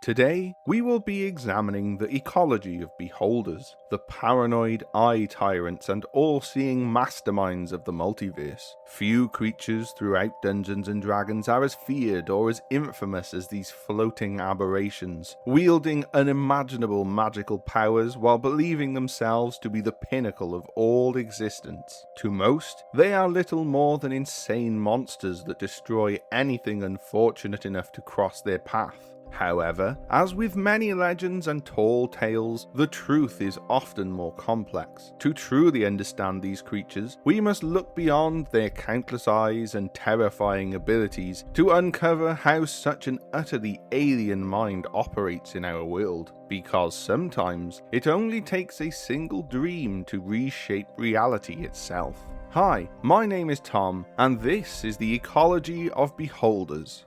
Today, we will be examining the ecology of beholders, the paranoid eye tyrants and all-seeing masterminds of the multiverse. Few creatures throughout Dungeons & Dragons are as feared or as infamous as these floating aberrations, wielding unimaginable magical powers while believing themselves to be the pinnacle of all existence. To most, they are little more than insane monsters that destroy anything unfortunate enough to cross their path. However, as with many legends and tall tales, the truth is often more complex. To truly understand these creatures, we must look beyond their countless eyes and terrifying abilities to uncover how such an utterly alien mind operates in our world. Because sometimes, it only takes a single dream to reshape reality itself. Hi, my name is Tom, and this is the Ecology of Beholders.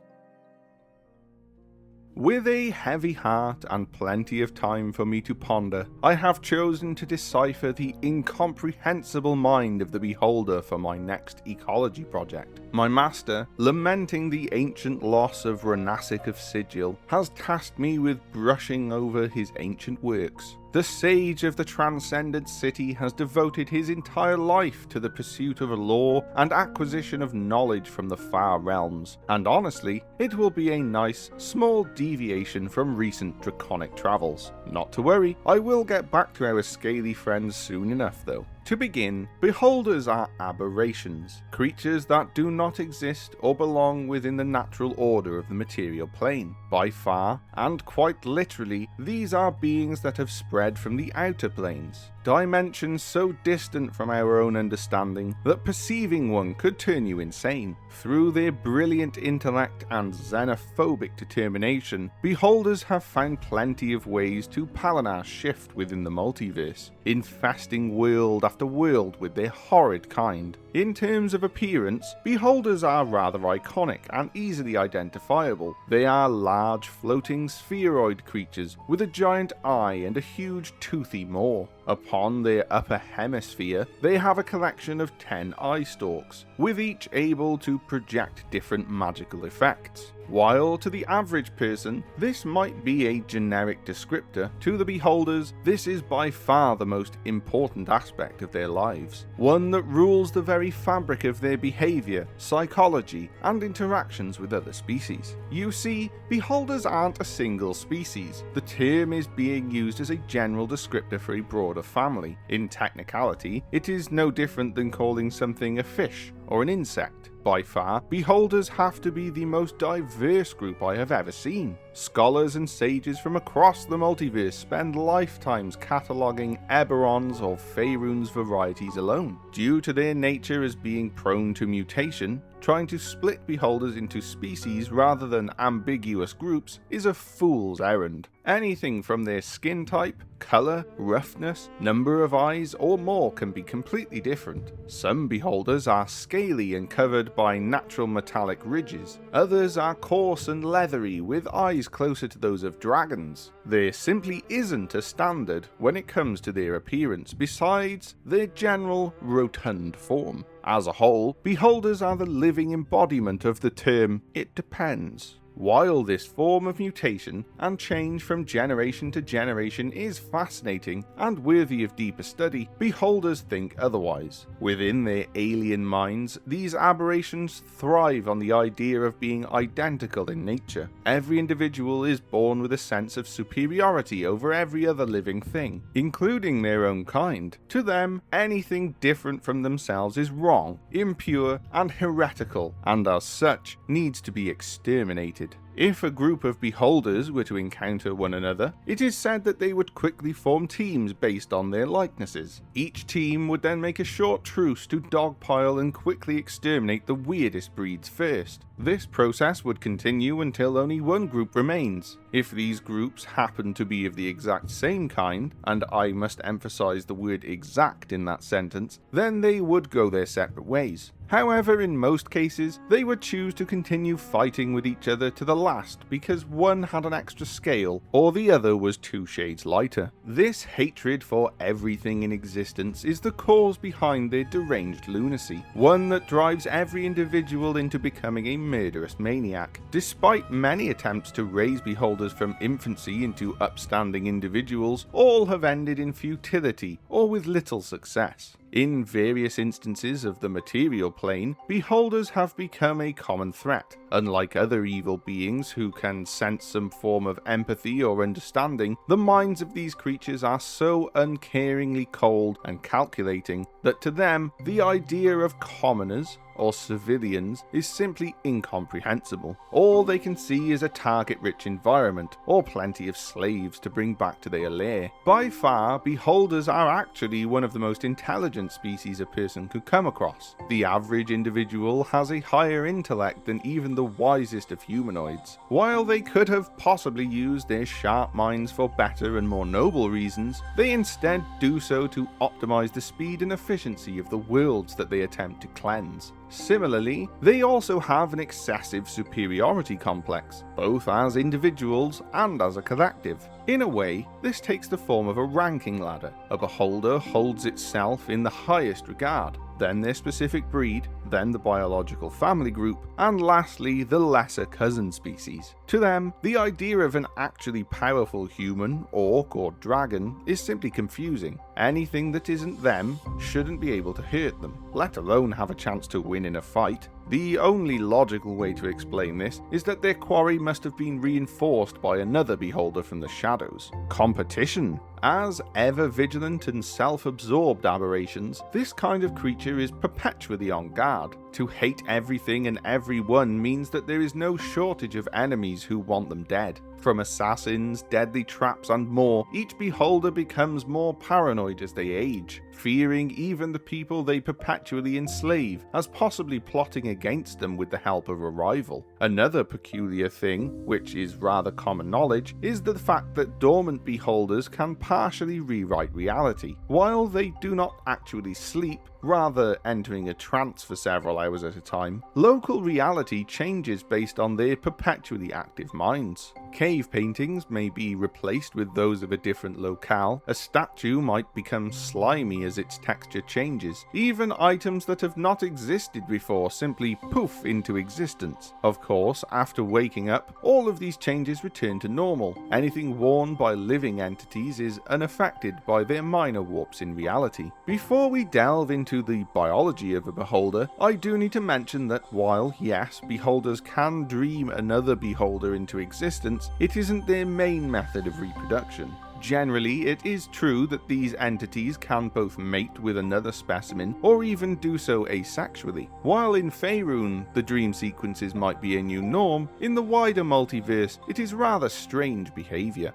With a heavy heart and plenty of time for me to ponder, I have chosen to decipher the incomprehensible mind of the beholder for my next ecology project. My master, lamenting the ancient loss of Renasic of Sigil, has tasked me with brushing over his ancient works. The sage of the transcendent city has devoted his entire life to the pursuit of lore and acquisition of knowledge from the far realms, and honestly, it will be a nice, small deviation from recent draconic travels. Not to worry, I will get back to our scaly friends soon enough though. To begin, beholders are aberrations, creatures that do not exist or belong within the natural order of the material plane. By far, and quite literally, these are beings that have spread from the outer planes, dimensions so distant from our own understanding that perceiving one could turn you insane. Through their brilliant intellect and xenophobic determination, beholders have found plenty of ways to Palanar shift within the multiverse, infesting world after world with their horrid kind. In terms of appearance, beholders are rather iconic and easily identifiable. They are large floating spheroid creatures with a giant eye and a huge toothy maw. Upon their upper hemisphere, they have a collection of 10 eye stalks, with each able to project different magical effects. While to the average person, this might be a generic descriptor, to the beholders, this is by far the most important aspect of their lives, one that rules the very fabric of their behavior, psychology, and interactions with other species. You see, beholders aren't a single species. The term is being used as a general descriptor for a broader family. In technicality, it is no different than calling something a fish or an insect. By far, beholders have to be the most diverse group I have ever seen. Scholars and sages from across the multiverse spend lifetimes cataloguing Eberron's or Faerun's varieties alone. Due to their nature as being prone to mutation, trying to split beholders into species rather than ambiguous groups is a fool's errand. Anything from their skin type, colour, roughness, number of eyes, or more can be completely different. Some beholders are scaly and covered by natural metallic ridges. Others are coarse and leathery with eyes closer to those of dragons. There simply isn't a standard when it comes to their appearance besides their general rotund form. As a whole, beholders are the living embodiment of the term "it depends." While this form of mutation and change from generation to generation is fascinating and worthy of deeper study, beholders think otherwise. Within their alien minds, these aberrations thrive on the idea of being identical in nature. Every individual is born with a sense of superiority over every other living thing, including their own kind. To them, anything different from themselves is wrong, impure, and heretical, and as such, needs to be exterminated. If a group of beholders were to encounter one another, it is said that they would quickly form teams based on their likenesses. Each team would then make a short truce to dogpile and quickly exterminate the weirdest breeds first. This process would continue until only one group remains. If these groups happen to be of the exact same kind, and I must emphasize the word exact in that sentence, then they would go their separate ways. However, in most cases, they would choose to continue fighting with each other to the last because one had an extra scale or the other was 2 shades lighter. This hatred for everything in existence is the cause behind their deranged lunacy, one that drives every individual into becoming a murderous maniac. Despite many attempts to raise beholders from infancy into upstanding individuals, all have ended in futility or with little success. In various instances of the material plane, beholders have become a common threat. Unlike other evil beings who can sense some form of empathy or understanding, the minds of these creatures are so uncaringly cold and calculating that to them, the idea of commoners or civilians is simply incomprehensible. All they can see is a target-rich environment or plenty of slaves to bring back to their lair. By far, beholders are actually one of the most intelligent species a person could come across. The average individual has a higher intellect than even the wisest of humanoids. While they could have possibly used their sharp minds for better and more noble reasons, they instead do so to optimize the speed and efficiency of the worlds that they attempt to cleanse. Similarly, they also have an excessive superiority complex, both as individuals and as a collective. In a way, this takes the form of a ranking ladder. A beholder holds itself in the highest regard, then their specific breed, then the biological family group, and lastly the lesser cousin species. To them, the idea of an actually powerful human, orc, or dragon is simply confusing. Anything that isn't them shouldn't be able to hurt them, let alone have a chance to win in a fight. The only logical way to explain this is that their quarry must have been reinforced by another beholder from the shadows. Competition. As ever-vigilant and self-absorbed aberrations, this kind of creature is perpetually on guard. To hate everything and everyone means that there is no shortage of enemies who want them dead. From assassins, deadly traps and more, each beholder becomes more paranoid as they age, fearing even the people they perpetually enslave as possibly plotting against them with the help of a rival. Another peculiar thing, which is rather common knowledge, is the fact that dormant beholders can partially rewrite reality. While they do not actually sleep, rather entering a trance for several hours at a time, local reality changes based on their perpetually active minds. Cave paintings may be replaced with those of a different locale, a statue might become slimy as its texture changes, even items that have not existed before simply poof into existence. Of course, after waking up, all of these changes return to normal. Anything worn by living entities is unaffected by their minor warps in reality. Before we delve into the biology of a beholder, I do need to mention that while, yes, beholders can dream another beholder into existence, it isn't their main method of reproduction. Generally, it is true that these entities can both mate with another specimen or even do so asexually. While in Faerun, the dream sequences might be a new norm, in the wider multiverse, it is rather strange behavior.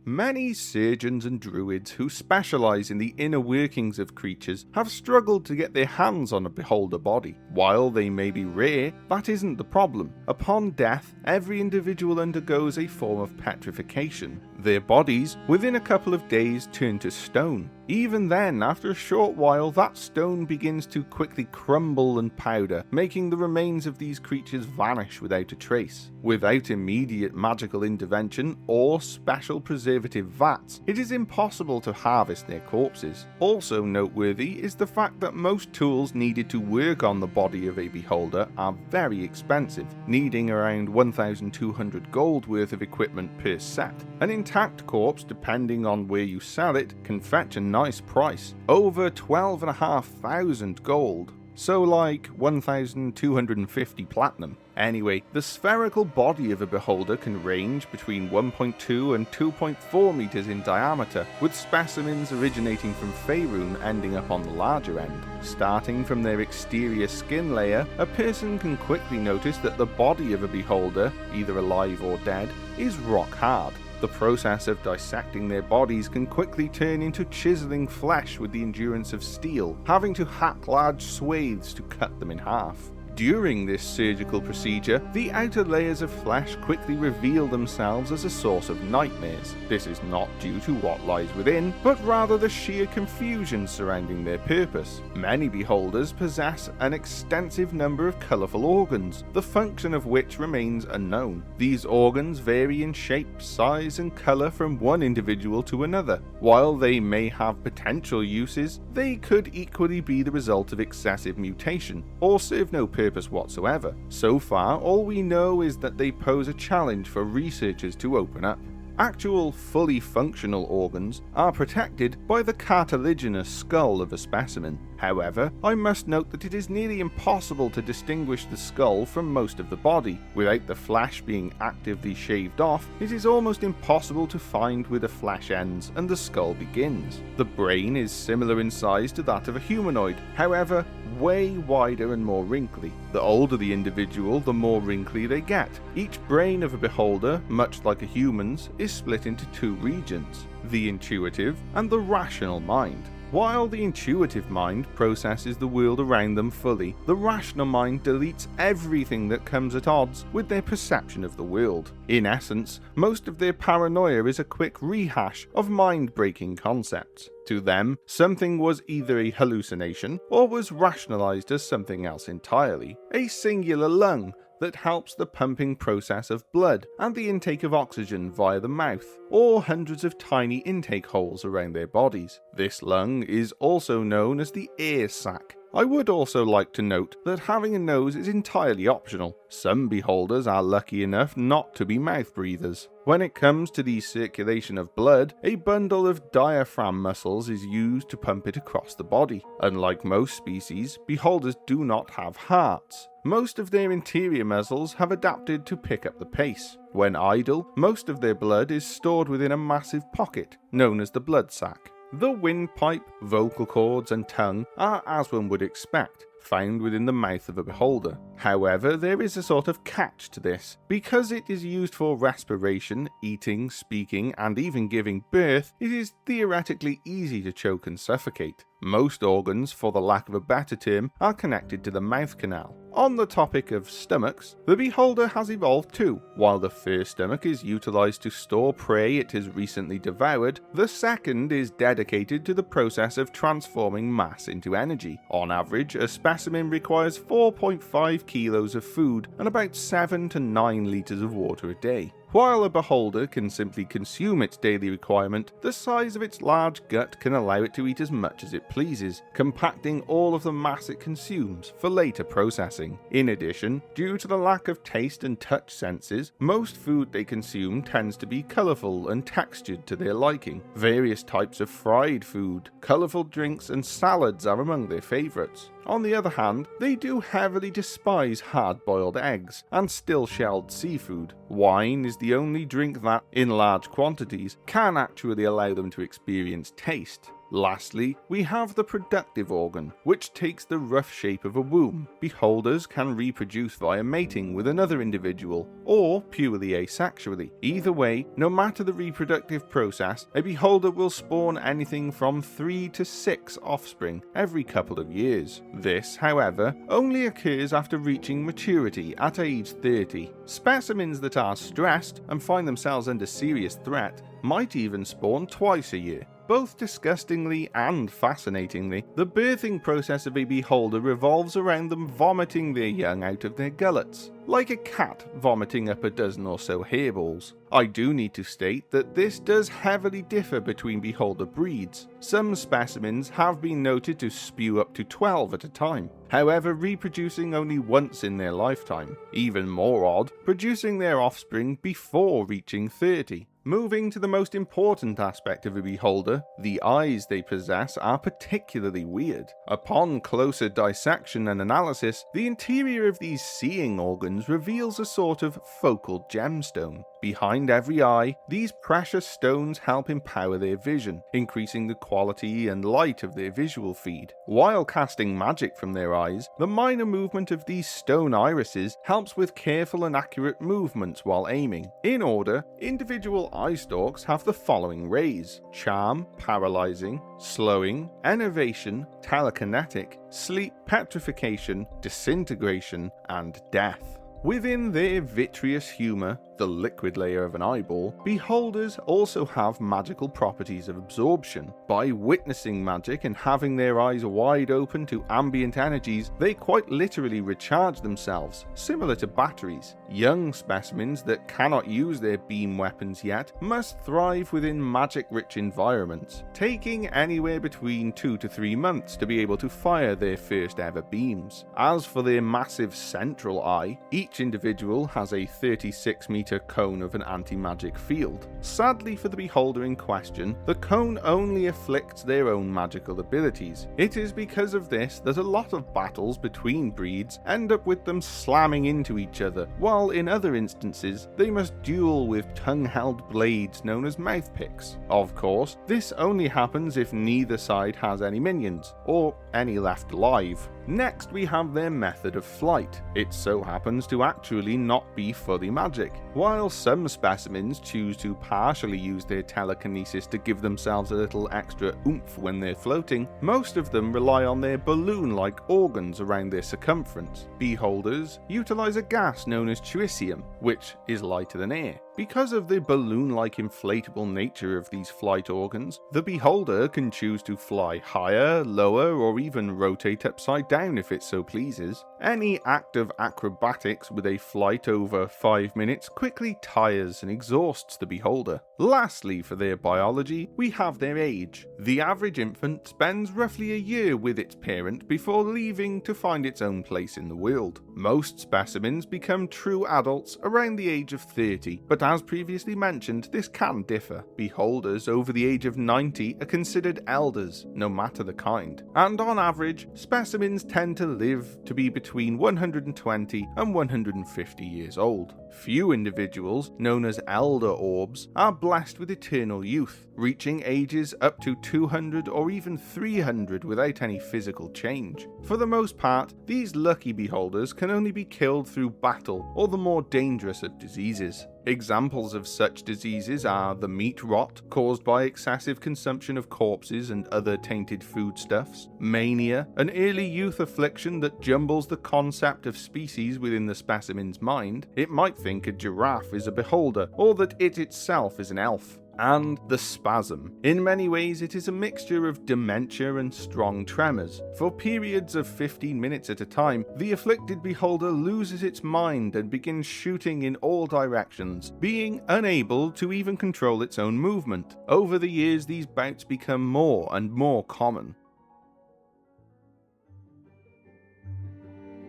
Many surgeons and druids who specialize in the inner workings of creatures have struggled to get their hands on a beholder body. While they may be rare, that isn't the problem. Upon death, every individual undergoes a form of petrification. Their bodies, within a couple of days, turn to stone. Even then, after a short while, that stone begins to quickly crumble and powder, making the remains of these creatures vanish without a trace. Without immediate magical intervention or special preservative vats, it is impossible to harvest their corpses. Also noteworthy is the fact that most tools needed to work on the body of a beholder are very expensive, needing around 1,200 gold worth of equipment per set. An intact corpse, depending on where you sell it, can fetch a nice price, over 12,500 gold, so like 1,250 platinum. Anyway, the spherical body of a beholder can range between 1.2 and 2.4 meters in diameter, with specimens originating from Faerun ending up on the larger end. Starting from their exterior skin layer, a person can quickly notice that the body of a beholder, either alive or dead, is rock hard. The process of dissecting their bodies can quickly turn into chiseling flesh with the endurance of steel, having to hack large swathes to cut them in half. During this surgical procedure, the outer layers of flesh quickly reveal themselves as a source of nightmares. This is not due to what lies within, but rather the sheer confusion surrounding their purpose. Many beholders possess an extensive number of colourful organs, the function of which remains unknown. These organs vary in shape, size and colour from one individual to another. While they may have potential uses, they could equally be the result of excessive mutation, or serve no purpose whatsoever. So far, all we know is that they pose a challenge for researchers to open up. Actual, fully functional organs are protected by the cartilaginous skull of a specimen. However, I must note that it is nearly impossible to distinguish the skull from most of the body. Without the flesh being actively shaved off, it is almost impossible to find where the flesh ends and the skull begins. The brain is similar in size to that of a humanoid, however, way wider and more wrinkly. The older the individual, the more wrinkly they get. Each brain of a beholder, much like a human's, is split into two regions, the intuitive and the rational mind. While the intuitive mind processes the world around them fully, the rational mind deletes everything that comes at odds with their perception of the world. In essence, most of their paranoia is a quick rehash of mind-breaking concepts. To them, something was either a hallucination or was rationalized as something else entirely. A singular lung that helps the pumping process of blood and the intake of oxygen via the mouth, or hundreds of tiny intake holes around their bodies. This lung is also known as the air sac. I would also like to note that having a nose is entirely optional. Some beholders are lucky enough not to be mouth breathers. When it comes to the circulation of blood, a bundle of diaphragm muscles is used to pump it across the body. Unlike most species, beholders do not have hearts. Most of their interior muscles have adapted to pick up the pace. When idle, most of their blood is stored within a massive pocket, known as the blood sac. The windpipe, vocal cords and tongue are, as one would expect, found within the mouth of a beholder. However, there is a sort of catch to this. Because it is used for respiration, eating, speaking, and even giving birth, it is theoretically easy to choke and suffocate. Most organs, for the lack of a better term, are connected to the mouth canal. On the topic of stomachs, the beholder has evolved too. While the first stomach is utilized to store prey it has recently devoured, the second is dedicated to the process of transforming mass into energy. On average, a specimen requires 4.5 kilos of food and about 7 to 9 liters of water a day. While a beholder can simply consume its daily requirement, the size of its large gut can allow it to eat as much as it pleases, compacting all of the mass it consumes for later processing. In addition, due to the lack of taste and touch senses, most food they consume tends to be colourful and textured to their liking. Various types of fried food, colourful drinks and salads are among their favourites. On the other hand, they do heavily despise hard-boiled eggs and still-shelled seafood. Wine is the only drink that, in large quantities, can actually allow them to experience taste. Lastly, we have the productive organ, which takes the rough shape of a womb. Beholders can reproduce via mating with another individual, or purely asexually. Either way, no matter the reproductive process, a beholder will spawn anything from 3 to 6 offspring every couple of years. This, however, only occurs after reaching maturity at age 30. Specimens that are stressed and find themselves under serious threat might even spawn twice a year. Both disgustingly and fascinatingly, the birthing process of a beholder revolves around them vomiting their young out of their gullets, like a cat vomiting up a dozen or so hairballs. I do need to state that this does heavily differ between beholder breeds. Some specimens have been noted to spew up to 12 at a time, however reproducing only once in their lifetime. Even more odd, producing their offspring before reaching 30. Moving to the most important aspect of a beholder, the eyes they possess are particularly weird. Upon closer dissection and analysis, the interior of these seeing organs reveals a sort of focal gemstone. Behind every eye, these precious stones help empower their vision, increasing the quality and light of their visual feed. While casting magic from their eyes, the minor movement of these stone irises helps with careful and accurate movements while aiming. In order, individual eye stalks have the following rays: charm, paralyzing, slowing, enervation, telekinetic, sleep, petrification, disintegration, and death. Within their vitreous humour, the liquid layer of an eyeball, beholders also have magical properties of absorption. By witnessing magic and having their eyes wide open to ambient energies, they quite literally recharge themselves, similar to batteries. Young specimens that cannot use their beam weapons yet must thrive within magic-rich environments, taking anywhere between 2 to 3 months to be able to fire their first ever beams. As for their massive central eye, each individual has a 36-meter cone of an anti-magic field. Sadly for the beholder in question, the cone only afflicts their own magical abilities. It is because of this that a lot of battles between breeds end up with them slamming into each other, while in other instances they must duel with tongue-held blades known as mouthpicks. Of course, this only happens if neither side has any minions, or any left alive. Next, we have their method of flight. It so happens to actually not be fully magic. While some specimens choose to partially use their telekinesis to give themselves a little extra oomph when they're floating, most of them rely on their balloon-like organs around their circumference. Beholders utilize a gas known as tritium, which is lighter than air. Because of the balloon-like inflatable nature of these flight organs, the beholder can choose to fly higher, lower, or even rotate upside down if it so pleases. Any act of acrobatics with a flight over 5 minutes quickly tires and exhausts the beholder. Lastly, for their biology, we have their age. The average infant spends roughly a year with its parent before leaving to find its own place in the world. Most specimens become true adults around the age of 30, but as previously mentioned, this can differ. Beholders over the age of 90 are considered elders, no matter the kind, and on average, specimens tend to live to be between 120 and 150 years old. Few individuals, known as elder orbs, are blessed with eternal youth, reaching ages up to 200 or even 300 without any physical change. For the most part, these lucky beholders can only be killed through battle or the more dangerous of diseases. Examples of such diseases are the meat rot, caused by excessive consumption of corpses and other tainted foodstuffs; mania, an early youth affliction that jumbles the concept of species within the specimen's mind. It might think a giraffe is a beholder, or that it itself is an elf. And the spasm. In many ways, it is a mixture of dementia and strong tremors. For periods of 15 minutes at a time, the afflicted beholder loses its mind and begins shooting in all directions, being unable to even control its own movement. Over the years, these bouts become more and more common.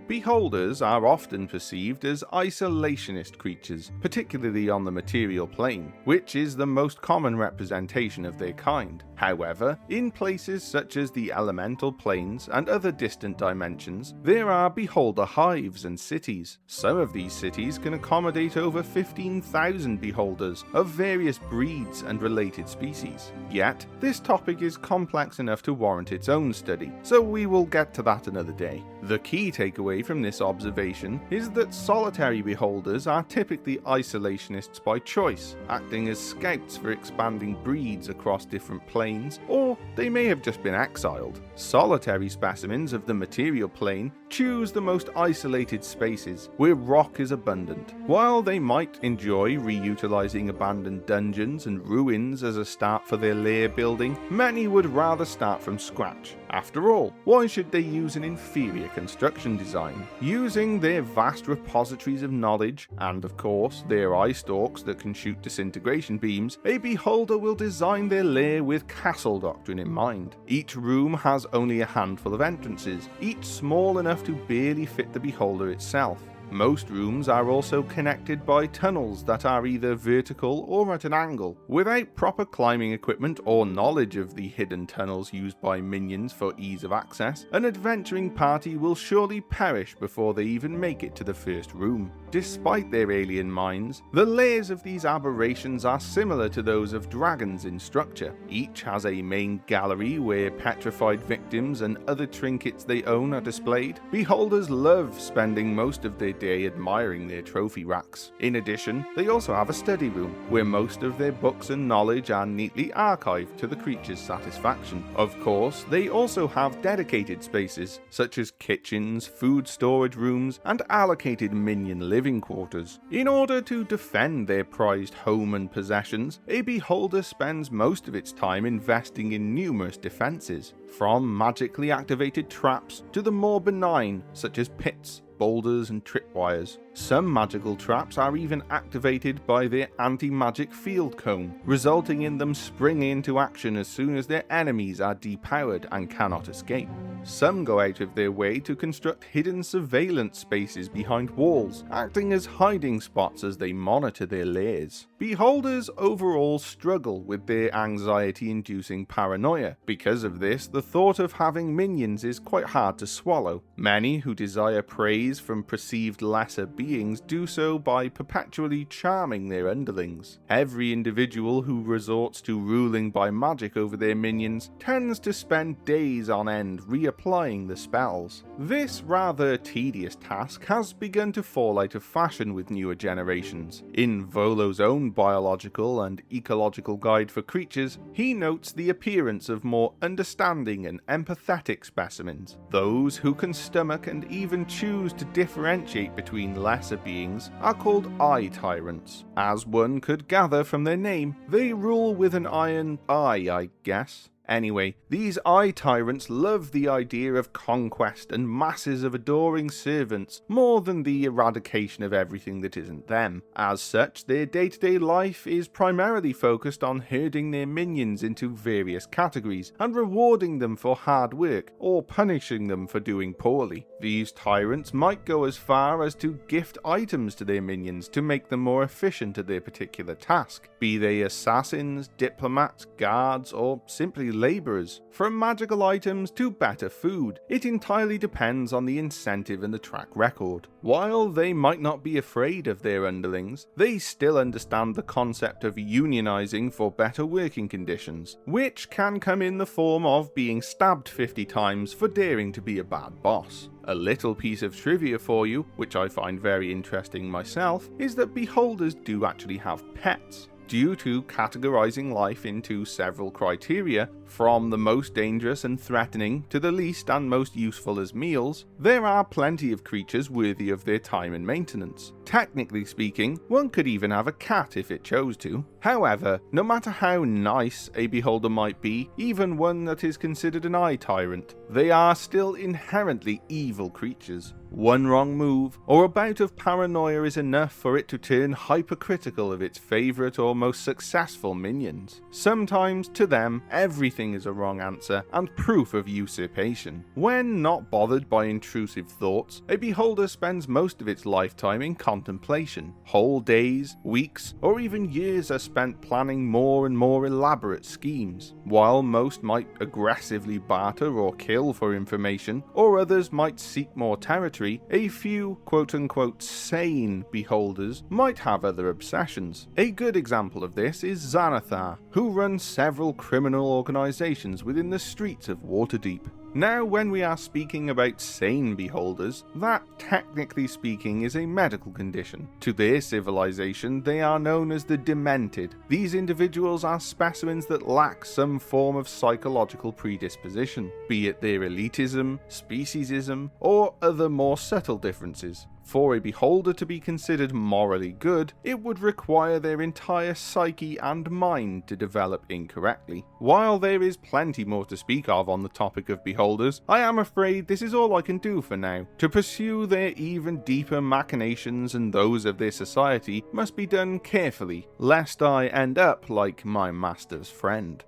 Beholders are often perceived as isolationist creatures, particularly on the material plane, which is the most common representation of their kind. However, in places such as the elemental planes and other distant dimensions, there are beholder hives and cities. Some of these cities can accommodate over 15,000 beholders of various breeds and related species. Yet, this topic is complex enough to warrant its own study, so we will get to that another day. The key takeaway from this observation is that solitary beholders are typically isolationists by choice, acting as scouts for expanding breeds across different planes, or they may have just been exiled. Solitary specimens of the material plane choose the most isolated spaces, where rock is abundant. While they might enjoy reutilizing abandoned dungeons and ruins as a start for their lair building, many would rather start from scratch. After all, why should they use an inferior construction design? Using their vast repositories of knowledge, and of course their eye stalks that can shoot disintegration beams, a beholder will design their lair with castle doctrine in mind. Each room has only a handful of entrances, each small enough to barely fit the beholder itself. Most rooms are also connected by tunnels that are either vertical or at an angle. Without proper climbing equipment or knowledge of the hidden tunnels used by minions for ease of access, an adventuring party will surely perish before they even make it to the first room. Despite their alien minds, the layers of these aberrations are similar to those of dragons in structure. Each has a main gallery where petrified victims and other trinkets they own are displayed. Beholders love spending most of their day admiring their trophy racks. In addition, they also have a study room, where most of their books and knowledge are neatly archived to the creature's satisfaction. Of course, they also have dedicated spaces, such as kitchens, food storage rooms, and allocated minion living quarters. In order to defend their prized home and possessions, a beholder spends most of its time investing in numerous defenses, from magically activated traps to the more benign, such as pits, boulders, and tripwires. Some magical traps are even activated by their anti-magic field cone, resulting in them springing into action as soon as their enemies are depowered and cannot escape. Some go out of their way to construct hidden surveillance spaces behind walls, acting as hiding spots as they monitor their lairs. Beholders overall struggle with their anxiety-inducing paranoia. Because of this, the thought of having minions is quite hard to swallow. Many who desire praise from perceived lesser beings do so by perpetually charming their underlings. Every individual who resorts to ruling by magic over their minions tends to spend days on end reapplying the spells. This rather tedious task has begun to fall out of fashion with newer generations. In Volo's own biological and ecological guide for creatures, he notes the appearance of more understanding and empathetic specimens, those who can stomach and even choose to differentiate between lesser beings are called tyrants. As one could gather from their name, they rule with an iron eye, I guess. Anyway, these tyrants love the idea of conquest and masses of adoring servants more than the eradication of everything that isn't them. As such, their day-to-day life is primarily focused on herding their minions into various categories and rewarding them for hard work or punishing them for doing poorly. These tyrants might go as far as to gift items to their minions to make them more efficient at their particular task, be they assassins, diplomats, guards, or simply labourers. From magical items to better food, it entirely depends on the incentive and the track record. While they might not be afraid of their underlings, they still understand the concept of unionizing for better working conditions, which can come in the form of being stabbed 50 times for daring to be a bad boss. A little piece of trivia for you, which I find very interesting myself, is that beholders do actually have pets. Due to categorizing life into several criteria, from the most dangerous and threatening to the least and most useful as meals, there are plenty of creatures worthy of their time and maintenance. Technically speaking, one could even have a cat if it chose to. However, no matter how nice a beholder might be, even one that is considered an tyrant, they are still inherently evil creatures. One wrong move, or a bout of paranoia is enough for it to turn hypercritical of its favourite or most successful minions. Sometimes, to them, everything is a wrong answer and proof of usurpation. When not bothered by intrusive thoughts, a beholder spends most of its lifetime in contemplation. Whole days, weeks, or even years are spent planning more and more elaborate schemes. While most might aggressively barter or kill for information, or others might seek more territory, a few quote-unquote sane beholders might have other obsessions. A good example of this is Xanathar, who runs several criminal organizations within the streets of Waterdeep. Now, when we are speaking about sane beholders, that, technically speaking, is a medical condition. To their civilization, they are known as the Demented. These individuals are specimens that lack some form of psychological predisposition, be it their elitism, speciesism, or other more subtle differences. For a beholder to be considered morally good, it would require their entire psyche and mind to develop incorrectly. While there is plenty more to speak of on the topic of beholders, I am afraid this is all I can do for now. To pursue their even deeper machinations and those of their society must be done carefully, lest I end up like my master's friend.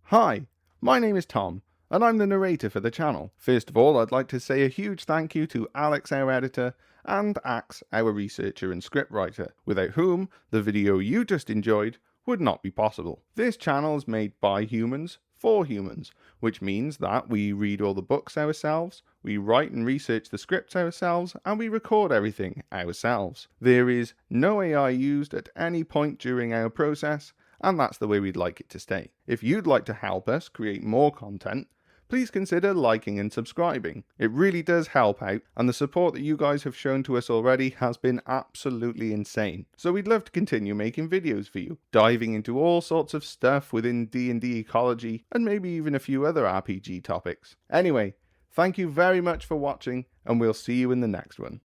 Hi, my name is Tom, and I'm the narrator for the channel. First of all, I'd like to say a huge thank you to Alex, our editor, and Axe, our researcher and scriptwriter, without whom the video you just enjoyed would not be possible. This channel is made by humans for humans, which means that we read all the books ourselves, we write and research the scripts ourselves, and we record everything ourselves. There is no AI used at any point during our process, and that's the way we'd like it to stay. If you'd like to help us create more content, please consider liking and subscribing. It really does help out, and the support that you guys have shown to us already has been absolutely insane. So we'd love to continue making videos for you, diving into all sorts of stuff within D&D ecology, and maybe even a few other RPG topics. Anyway, thank you very much for watching, and we'll see you in the next one.